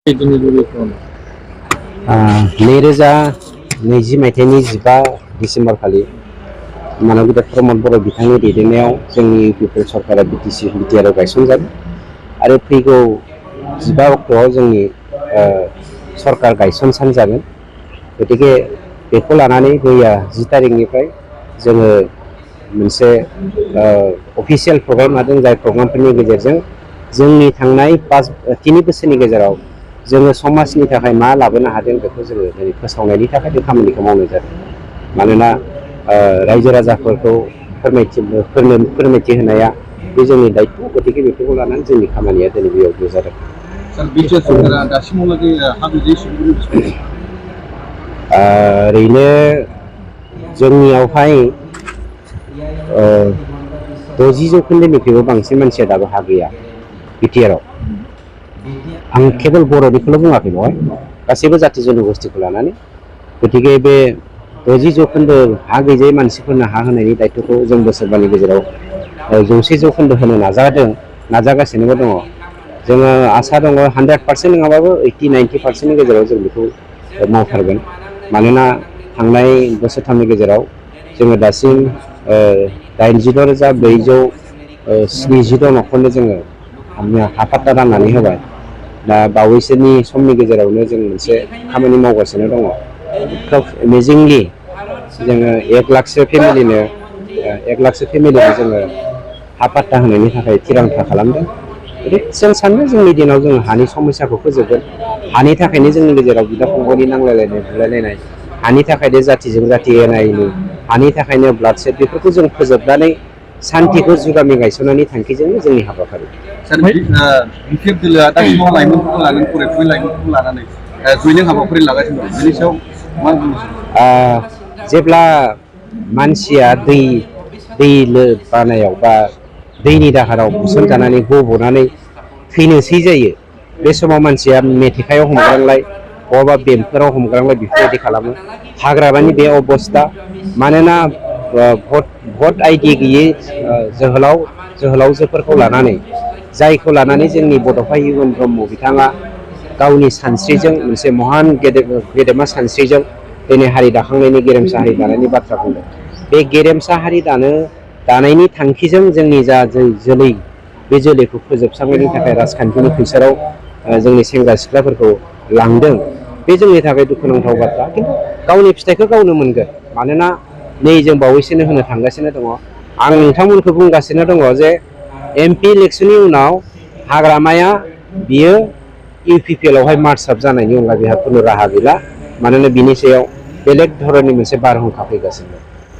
2020 मायथाइनि 15 डिसेम्बर खालि मानबगिरि प्रमद बर' बिथांनि दैदेननायाव जोंनि इउपिपिएल सरकारा बिटिआरआव गायसनजादों आरो फैगौ 15 अक्ट'आव जोंनि सरकार गायसन सान जागोन। गतिके बेखौ लानानै मैया 10 तारिखनिफ्राय जोङो मोनसे अफिसियेल प्रग्राम लादों, जाय प्रग्रामफोरनि गेजेरजों जोंनि थांनाय 3 बोसोरनि गेजेराव जोङो समाजनि थाखाय मा लाबोनो हादों बेखौ जोङो दिनै फोसावनायनि थाखाय बे खामानिखौ मावनाय जादों। मानोना रायजो राजाफोरखौ फोरमायथि होनाया बे जोंनि दायित्व, गतिके बेफोरखौ लानानै जोंनि खामानिया दिनै बेयाव जादों। ओरैनो जोंनियावहाय 60% बांसिन मानसिया दाबो हा गैया बिटिआरआव। आं केवल बर'निखौल' बुङाखै बेवहाय, गासैबो जाथि जन'गोष्ठीखौ लानानै। गतिके बे 60% हा गैजायै मानसिफोरनो हा होनायनि दायित्वखौ जों बोसोरबानि गेजेराव 100% होनो नाजागासिनोबो दङ। जोङो आसा दङ 100% नङाबाबो 80-90%नि गेजेराव जों बेखौ मावथारगोन। मानोना थांनाय बोसोरथामनि गेजेराव जोङो दासिम 86,470 न'खरनो जोङो हा पाट्टा राननानै होबाय। दा बावैसोनि समनि गेजेरावनो जों मोनसे खामानि मावगासिनो दङ। खोब एमेजिंलि जोङो 1 लाखसो फेमिलिनो जोङो हा पाट्टा होनायनि थाखाय थिरांथा खालामदों। जों सानो जोंनि दिनाव जों हानि समस्याखौ फोजोबगोन। हानि थाखायनो जोंनि गेजेराव बिदा-फंबायनि नांलायलायनाय बुलायलायनाय, हानि थाखायनो जातिजों जाति एना-एनि, हानि थाखायनो ब्लाड सेड, बेफोरखौ जों फोजोबनानै सान्तिखौ जुगामि गायसननायनि थांखिजोंनो जोंनि हाबाफारि। बिटिआर दोलोआ दा सिमाव लाइमोनफोरखौ लानानै फरायफुनाय लाइमोनफोरखौ लानानै जयैनो हाबाफारि लागासिनो दं। बेनि सायाव मा बुंनो सानो? जेब्ला मानसिया दै बानायाव बा दैनि दाहाराव बुसोमजानानै गब'नानै थैनोसै जायो, बे समाव मानसिया मेथेखायाव हमग्रांलाय, बहाबा बेमफोराव हमग्रांलाय बेफोरबायदि खालामो। हाग्रामानि बे अबस्था। मानोना भट आइडि गैयै जोहोलावजोफोरखौ लानानै, जायखौ लानानै जोंनि बड'फा इउएन ब्रह्म बिथाङा गावनि सानस्रिजों, मोनसे महान गेदेमा सानस्रिजों दिनै हारि दाखांनायनि, गेरेमसा हारि दानायनि बाथ्रा बुंदों। बे गेरेमसा हारि दानायनि थांखिजों जोंनि जा जोलै, बे जोलैखौ फोजोबस्रांनायनि थाखाय राजखान्थिनि खैसाराव जोंनि सेंग्रा सिख्लाफोरखौ लांदों। बे जोंनि थाखाय दुखुनांथाव बाथ्रा। खिन्थु गावनि फिथाइखौ गावनो मोनगोन। मानोना नै जों बावैसोनो होनो थांगासिनो दङ। आं नोंथांमोनखौ बुंगासिनो दङ जे MP इलेक्सननि उनाव हाग्रामाया बियो इउपिपिएलआवहाय मार्साप जानायनि अनगा बेहा खुनु राहा गैला। मानोना बिनि सायाव बेलेग धरननि मोनसे बारहुंखा फैगासिनो दं।